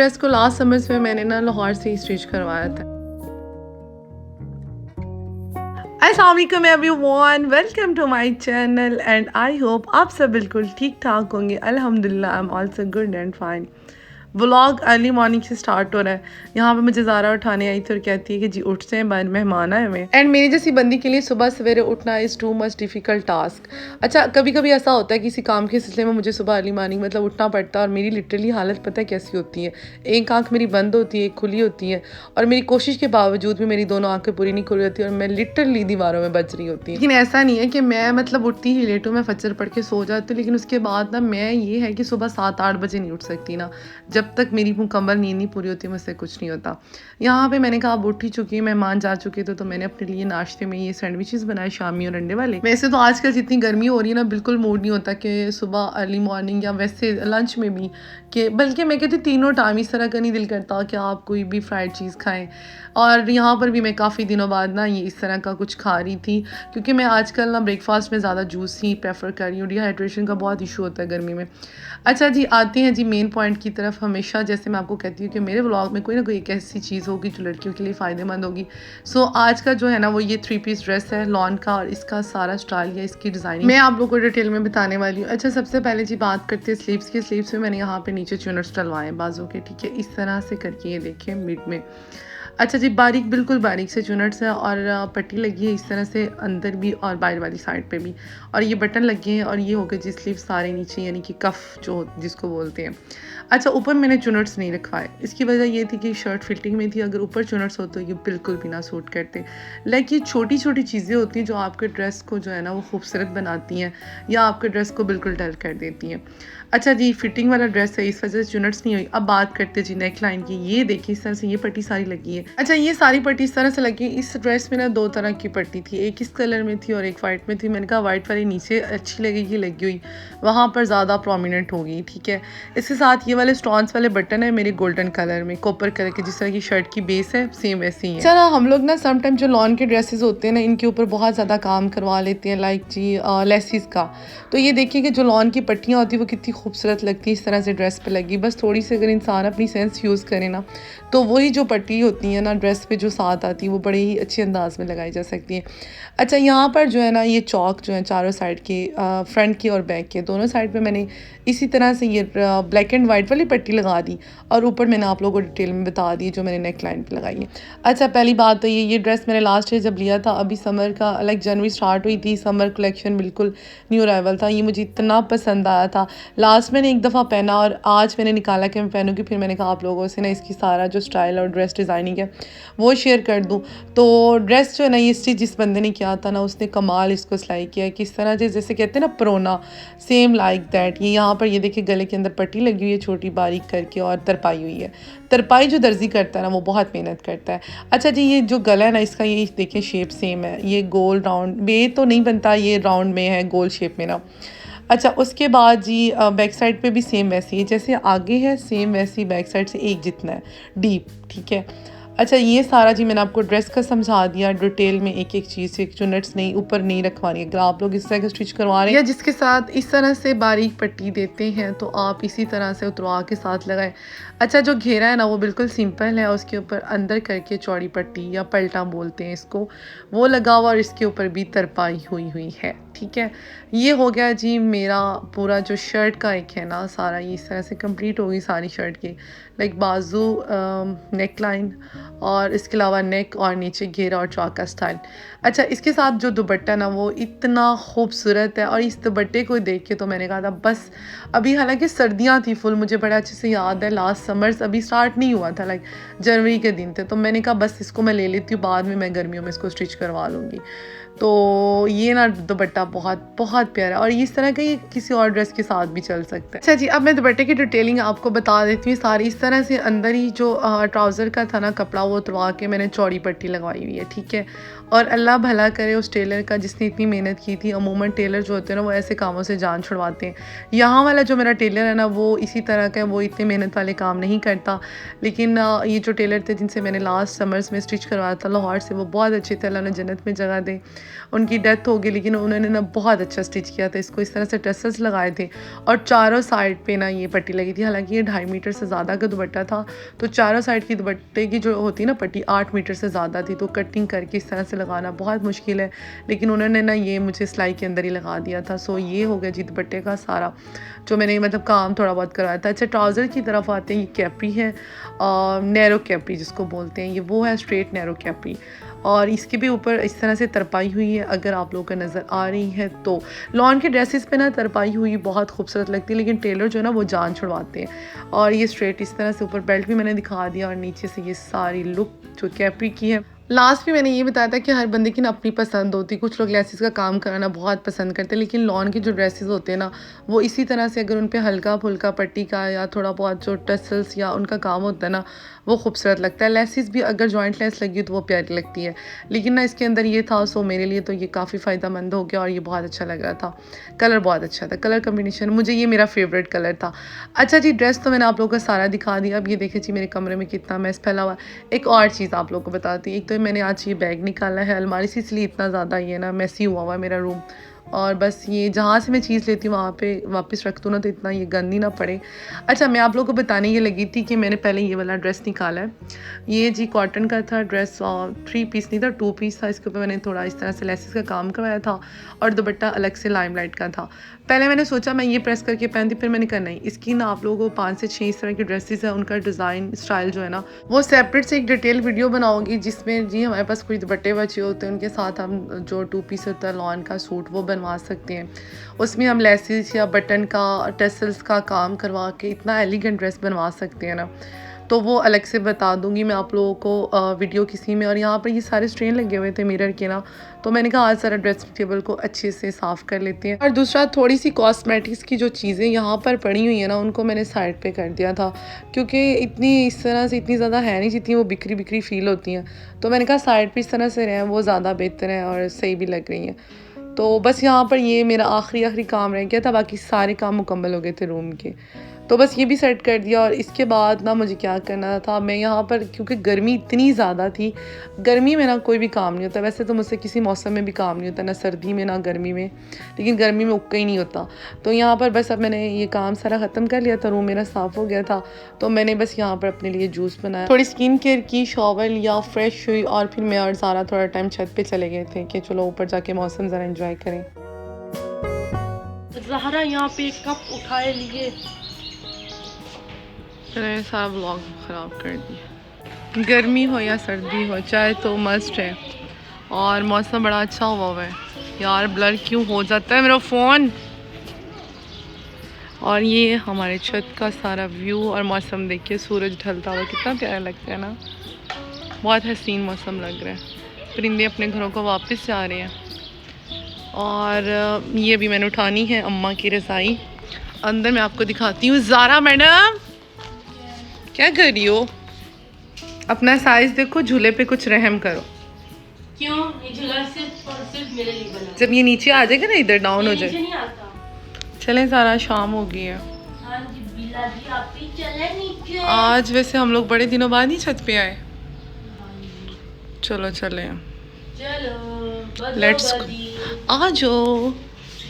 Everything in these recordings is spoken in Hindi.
ड्रेस को लास्ट समर्स में मैंने ना लाहौर से ही स्टिच करवाया था। अस्सलाम वालेकुम everyone, welcome to my channel and I hope आप सब बिल्कुल ठीक ठाक होंगे। अल्हम्दुलिल्लाह I am also good and fine. Vlog early morning से स्टार्ट हो रहा है। यहाँ पे मुझे ज़ारा उठाने आई थी और कहती है कि जी उठते हैं, बाद मेहमान आए हुए। एंड मेरी जैसी बंदी के लिए सुबह सवेरे उठना is too much difficult task. अच्छा, कभी कभी ऐसा होता है किसी काम के सिलसिले में मुझे सुबह अर्ली मॉर्निंग मतलब उठना पड़ता है और मेरी लिटरली हालत पता है कैसी होती है। एक आँख मेरी बंद होती है, एक खुली होती है, और मेरी कोशिश के बावजूद भी मेरी दोनों आँखें पूरी नहीं खुली होती और मैं लिटरली दीवारों में बज रही होती है। लेकिन ऐसा नहीं है कि मैं मतलब उठती ही लेट हूँ, मैं फजर पढ़ के सो जाती हूँ, लेकिन उसके बाद ना मैं ये है कि सुबह 7-8 बजे नहीं उठ सकती ना, जब तक मेरी मुकम्मल नींद नहीं पूरी होती मुझसे कुछ नहीं होता। यहाँ पे मैंने कहा अब उठ ही चुकी है, मेहमान जा चुके तो मैंने अपने लिए नाश्ते में ये सैंडविचेस बनाए, शामी और अंडे वाले। वैसे तो आजकल जितनी गर्मी हो रही है ना, बिल्कुल मूड नहीं होता कि सुबह अर्ली मॉर्निंग या वैसे लंच में भी, कि बल्कि मैं कहती तीनों टाइम इस तरह का नहीं दिल करता कि आप कोई भी फ्राइड चीज़ खाएं। और यहाँ पर भी मैं काफ़ी दिनों बाद ना ये इस तरह का कुछ खा रही थी, क्योंकि मैं आजकल ना ब्रेकफास्ट में ज़्यादा जूस ही प्रेफर कर रही हूँ। डिहाइड्रेशन का बहुत इशू होता है गर्मी में। अच्छा जी, आते हैं जी मेन पॉइंट की तरफ। हमेशा जैसे मैं आपको कहती हूँ कि मेरे व्लॉग में कोई ना कोई एक ऐसी चीज़ होगी जो लड़कियों के लिए फ़ायदेमंद होगी। सो आज का जो है ना वो ये 3 पीस ड्रेस है लॉन का, और इसका सारा स्टाइल या इसकी डिज़ाइनिंग मैं आप लोगों को डिटेल में बताने वाली हूँ। अच्छा, सबसे पहले जी बात करते हैं स्लीव्स की। स्लीव्स में मैंने यहाँ पे नीचे चुनट्स डलवाए बाजू के, ठीक है, इस तरह से करके, ये देखिए मिड में। अच्छा जी, बारीक बिल्कुल बारीक से चुनट्स है और पट्टी लगी है इस तरह से अंदर भी और बाहर वाली साइड पे भी, और ये बटन लगे हैं, और ये हो गए जी स्लीव सारे नीचे, यानी कि कफ जो जिसको बोलते हैं। अच्छा, ऊपर मैंने चुनट्स नहीं रखवाए, इसकी वजह ये थी कि शर्ट फिटिंग में थी, अगर ऊपर चुनट्स हो तो ये बिल्कुल भी ना सूट करते। लाइक ये छोटी छोटी चीज़ें होती हैं जो आपके ड्रेस को जो है ना वो खूबसूरत बनाती हैं या आपके ड्रेस को बिल्कुल डल कर देती हैं। अच्छा जी, फिटिंग वाला ड्रेस है, इस वजह से चुनट्स नहीं हुई। अब बात करते जी नेक लाइन की। ये देखिए इस तरह से ये पट्टी सारी लगी है। अच्छा, ये सारी पट्टी इस तरह से लगी है। इस ड्रेस में ना 2 तरह की पट्टी थी, एक इस कलर में थी और एक वाइट में थी। मैंने कहा वाइट वाली नीचे अच्छी लगेगी लगी हुई, वहाँ पर ज़्यादा प्रोमिनेंट होगी, ठीक है। इसके साथ ये वाले स्टोन्स वाले बटन है मेरे गोल्डन कलर में, कॉपर कलर के, जिस तरह की शर्ट की बेस है सेम वैसी ही है। चलो, हम लोग ना समटाइम जो लॉन के ड्रेसेस होते हैं ना, इनके ऊपर बहुत ज़्यादा काम करवा लेते हैं, लाइक जी लेसिस का। तो ये देखिए कि जो लॉन की पट्टियाँ होती है वो कितनी खूबसूरत लगती है इस तरह से ड्रेस पे लगी। बस थोड़ी सी अगर इंसान अपनी सेंस यूज़ करे ना, तो वही जो पट्टी होती है ना ड्रेस पे जो साथ आती है वो बड़े ही अच्छे अंदाज में लगाई जा सकती है। अच्छा, यहाँ पर जो है ना ये चौक जो है चारों साइड के, फ्रंट के और बैक के दोनों साइड पे मैंने इसी तरह से ये ब्लैक एंड वाइट वाली पट्टी लगा दी, और ऊपर मैंने आप लोगों को डिटेल में बता दी जो मैंने नेक लाइन पर लगाई है। अच्छा, पहली बात तो ये ड्रेस मैंने लास्ट ईयर जब लिया था, अभी समर का लाइक जनवरी स्टार्ट हुई थी, समर कलेक्शन बिल्कुल न्यू अराइवल था, ये मुझे इतना पसंद आया था। लास्ट मैंने एक दफ़ा पहना और आज मैंने निकाला कि मैं पहनूँगी, फिर मैंने कहा आप लोगों से ना इसकी सारा जो स्टाइल और ड्रेस डिज़ाइनिंग है वो शेयर कर दूँ। तो ड्रेस जो है ना ये स्टिच जिस बंदे ने किया था ना, उसने कमाल इसको सिलाई किया है, किस तरह से जैसे कहते हैं ना परोना, सेम लाइक दैट। ये यहाँ पर ये देखिए गले के अंदर पट्टी लगी हुई है छोटी बारीक करके, और तरपाई हुई है। तरपाई जो दर्जी करता है ना वो बहुत मेहनत करता है। अच्छा जी, ये जो गला है ना इसका, ये देखिए शेप सेम है, ये गोल राउंड में तो नहीं बनता, ये राउंड में है गोल शेप में ना। अच्छा, उसके बाद जी बैक साइड पे भी सेम वैसी है, जैसे आगे है सेम वैसी बैक साइड से एक जितना है डीप, ठीक है। अच्छा, ये सारा जी मैंने आपको ड्रेस का समझा दिया डिटेल में, एक एक चीज़, एक चुनट्स नहीं ऊपर नहीं रखवानी है। अगर आप लोग इस तरह का स्टिच करवा रहे हैं या जिसके साथ इस तरह से बारीक पट्टी देते हैं तो आप इसी तरह से उतरवा के साथ लगाएं। अच्छा, जो घेरा है ना वो बिल्कुल सिंपल है, उसके ऊपर अंदर करके चौड़ी पट्टी या पलटा बोलते हैं इसको, वो लगा हुआ, और इसके ऊपर भी तरपाई हुई है, ठीक है। ये हो गया जी मेरा पूरा जो शर्ट का एक है ना सारा, ये इस तरह से कंप्लीट होगी सारी शर्ट की, लाइक बाजू, नेक लाइन, और इसके अलावा नेक और नीचे घेरा और चौका स्टाइल। अच्छा, इसके साथ जो दुपट्टा ना वो इतना खूबसूरत है, और इस दुपट्टे को देख के तो मैंने कहा था बस। अभी हालांकि सर्दियाँ थी फुल, मुझे बड़ा अच्छे से याद है, लास्ट समर्स अभी स्टार्ट नहीं हुआ था, लाइक जनवरी के दिन थे, तो मैंने कहा बस इसको मैं ले लेती हूँ, बाद में मैं गर्मियों में इसको स्टिच करवा लूँगी। तो ये ना दुपट्टा बहुत बहुत प्यारा है, और इस तरह का ये किसी और ड्रेस के साथ भी चल सकता है। अच्छा जी, अब मैं दुपट्टे की डिटेलिंग आपको बता देती हूँ सारी। इस तरह से अंदर ही जो ट्राउज़र का था ना कपड़ा, वो उतरवा के मैंने चौड़ी पट्टी लगवाई हुई है, ठीक है। और अल्लाह भला करे उस टेलर का जिसने इतनी मेहनत की थी। अमूमन टेलर जो होते हैं ना वो ऐसे कामों से जान छुड़वाते हैं। यहाँ वाला जो मेरा टेलर है ना वो इसी तरह का है, वो इतने मेहनत वाले काम नहीं करता। लेकिन ये जो टेलर थे जिनसे मैंने लास्ट समर्स में स्टिच करवाया था लाहौर से, वो बहुत अच्छे थे, अल्लाह ने जन्नत में जगह दे। उनकी डेथ हो गई, लेकिन उन्होंने ना बहुत अच्छा स्टिच किया था इसको। इस तरह से टसल्स लगाए थे और चारों साइड पे ना ये पट्टी लगी थी। हालांकि ये 2.5 मीटर से ज़्यादा का दुपट्टा था, तो चारों साइड की दुपट्टे की जो होती है ना पट्टी 8 मीटर से ज़्यादा थी, तो कटिंग करके इस तरह से लगाना बहुत मुश्किल है, लेकिन उन्होंने ना ये मुझे सिलाई के अंदर ही लगा दिया था। सो ये हो गया जी दुपट्टे का सारा जो मैंने मतलब काम थोड़ा बहुत करवाया था। अच्छा, ट्राउज़र की तरफ आते हैं। ये कैपरी है, नैरो कैपरी जिसको बोलते हैं, ये वो है स्ट्रेट नैरो कैपरी, और इसके भी ऊपर इस तरह से तरपाई हुई है। अगर आप लोगों को नज़र आ रही है तो लॉन के ड्रेसेस पे ना तरपाई हुई बहुत खूबसूरत लगती है, लेकिन टेलर जो है ना वो जान छुड़वाते हैं। और ये स्ट्रेट इस तरह से ऊपर बेल्ट भी मैंने दिखा दिया, और नीचे से ये सारी लुक जो कैपरी की है। लास्ट में मैंने ये बताया था कि हर बंदे की ना अपनी पसंद होती है। कुछ लोग लेसिस का काम कराना बहुत पसंद करते हैं, लेकिन लॉन के जो ड्रेसेस होते हैं ना वो इसी तरह से अगर उन पे हल्का फुल्का पट्टी का या थोड़ा बहुत जो टसल्स या उनका काम होता है ना वो खूबसूरत लगता है। लेसिस भी अगर जॉइंट लेस लगी तो वो प्यारी लगती है, लेकिन ना इसके अंदर ये था, सो मेरे लिए तो ये काफ़ी फ़ायदेमंद हो गया और ये बहुत अच्छा लग रहा था। कलर बहुत अच्छा था, कलर कम्बिनेशन मुझे ये मेरा फेवरेट कलर था। अच्छा जी, ड्रेस तो मैंने आप लोगों को सारा दिखा दिया। अब ये देखे जी मेरे कमरे में कितना मैस फैला हुआ। एक और चीज़ आप लोगों को बताती, एक तो मैंने आज ये बैग निकाला है अलमारी से, इसलिए इतना ज़्यादा ये ना मैसी हुआ हुआ है मेरा रूम। और बस ये जहाँ से मैं चीज़ लेती हूँ वहाँ पे वापस रख दूँ ना, तो इतना ये गंद ही ना पड़े। अच्छा, मैं आप लोगों को बताने ये लगी थी कि मैंने पहले ये वाला ड्रेस निकाला है। ये जी कॉटन का था ड्रेस, और 3 पीस नहीं था, 2 पीस था। इसके ऊपर मैंने थोड़ा इस तरह से लेसिस का काम करवाया था, और दुपट्टा अलग से लाइमलाइट का था। पहले मैंने सोचा मैं ये प्रेस करके पहनती, फिर मैंने कहा नहीं, इसकी ना आप लोगों को 5 से 6 इस तरह के ड्रेसेस है, उनका डिज़ाइन स्टाइल जो है ना वो सेपरेट से एक डिटेल वीडियो बनाऊंगी, जिसमें जी हमारे पास कुछ दुपट्टे बचे होते हैं, उनके साथ हम जो 2 पीस होता है लॉन का सूट वो बनवा सकते हैं। उसमें हम लेसिस या बटन का टसल्स का काम करवा के इतना एलिगेंट ड्रेस बनवा सकते हैं ना, तो वो अलग से बता दूंगी मैं आप लोगों को वीडियो किसी में। और यहाँ पर ये सारे स्ट्रेन लगे हुए थे मिरर के ना, तो मैंने कहा आज सारा ड्रेसिंग टेबल को अच्छे से साफ़ कर लेते हैं। और दूसरा, थोड़ी सी कॉस्मेटिक्स की जो चीज़ें यहाँ पर पड़ी हुई हैं ना उनको मैंने साइड पे कर दिया था, क्योंकि इतनी इस तरह से इतनी ज़्यादा है नहीं जितनी वो बिखरी बिखरी फील होती हैं, तो मैंने कहा साइड पे इस तरह से रहें, वो ज़्यादा बेहतर है और सही भी लग रही हैं। तो बस यहाँ पर ये मेरा आखिरी काम रह गया था, बाकी सारे काम मुकम्मल हो गए थे रूम के, तो बस ये भी सेट कर दिया। और इसके बाद ना मुझे क्या करना था, मैं यहाँ पर क्योंकि गर्मी इतनी ज़्यादा थी, गर्मी में ना कोई भी काम नहीं होता, वैसे तो मुझसे किसी मौसम में भी काम नहीं होता, ना सर्दी में ना गर्मी में, लेकिन गर्मी में उक्का ही नहीं होता। तो यहाँ पर बस अब मैंने ये काम सारा ख़त्म कर लिया था, रूम मेरा साफ़ हो गया था, तो मैंने बस यहाँ पर अपने लिए जूस बनाया, थोड़ी स्किन केयर की, शॉवर लिया, फ्रेश हुई, और फिर मैं और ज़ारा थोड़ा टाइम छत पर चले गए थे कि चलो ऊपर जाके मौसम ज़रा इंजॉय करें। ज़हरा यहाँ पे एक कप उठाए लिए, मैंने सारा व्लॉग ख़राब कर दिया। गर्मी हो या सर्दी हो, चाय तो मस्ट है, और मौसम बड़ा अच्छा हुआ है यार। ब्लर क्यों हो जाता है मेरा फ़ोन। और ये हमारे छत का सारा व्यू और मौसम देखिए, सूरज ढलता हुआ कितना प्यारा लगता है ना, बहुत हसीन मौसम लग रहा है। परिंदे अपने घरों को वापस जा रहे हैं। और ये भी मैंने उठानी है अम्मा की रज़ाई, अंदर मैं आपको दिखाती हूँ। ज़ारा मैडम क्या कर रही हो? अपना साइज देखो, झूले पे कुछ रहम करो। क्यों? ये झूला सिर्फ मेरे लिए बना। जब ये नीचे आ जाएगा ना, इधर डाउन हो जाए। नहीं आता। चलें ज़ारा, शाम हो गई है। हाँ जी बिल्ला जी, आप भी चले नीचे। आज वैसे हम लोग बड़े दिनों बाद ही छत पे आए। चलो चलें, चलो लेट्स आ जाओ।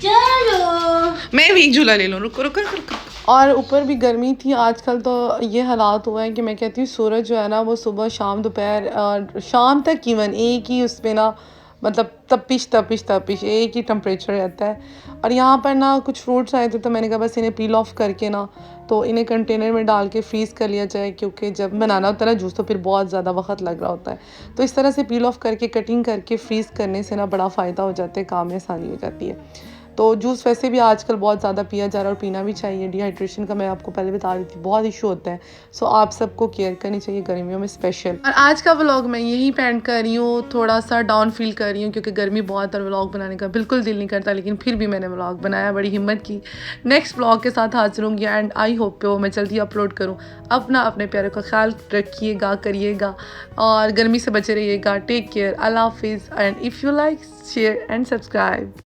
चलो मैं भी एक झूला ले लूँ, रुको रुको रुको। और ऊपर भी गर्मी थी। आजकल तो ये हालात हुए हैं कि मैं कहती हूँ सूरज जो है ना वो सुबह शाम दोपहर और शाम तक इवन एक ही उसमें ना मतलब तपिश एक ही टेम्परेचर रहता है। और यहाँ पर ना कुछ फ्रूट्स आए थे, तो मैंने कहा बस इन्हें पील ऑफ करके ना तो इन्हें कंटेनर में डाल के फ्रीज़ कर लिया जाए, क्योंकि जब बनाना होता है ना जूस तो फिर बहुत ज़्यादा वक्त लग रहा होता है। तो इस तरह से पील ऑफ करके कटिंग करके फ्रीज़ करने से ना बड़ा फ़ायदा हो जाता है, काम में आसानी हो जाती है। तो जूस वैसे भी आजकल बहुत ज़्यादा पिया जा रहा है और पीना भी चाहिए। डिहाइड्रेशन का मैं आपको पहले बता रही थी बहुत इशू होता है, सो आप सबको केयर करनी चाहिए गर्मियों में स्पेशल। और आज का व्लॉग मैं यही पेंट कर रही हूँ, थोड़ा सा डाउन फील कर रही हूँ क्योंकि गर्मी बहुत और व्लॉग बनाने का बिल्कुल दिल नहीं करता, लेकिन फिर भी मैंने व्लॉग बनाया, बड़ी हिम्मत की। नेक्स्ट व्लॉग के साथ हाजिर होंगी एंड आई होप वो मैं जल्दी अपलोड करूँ। अपने प्यारों का ख्याल रखिएगा, करिएगा और गर्मी से बचे रहिएगा। टेक केयर, अल्लाह हाफिज़ and if you like share and subscribe.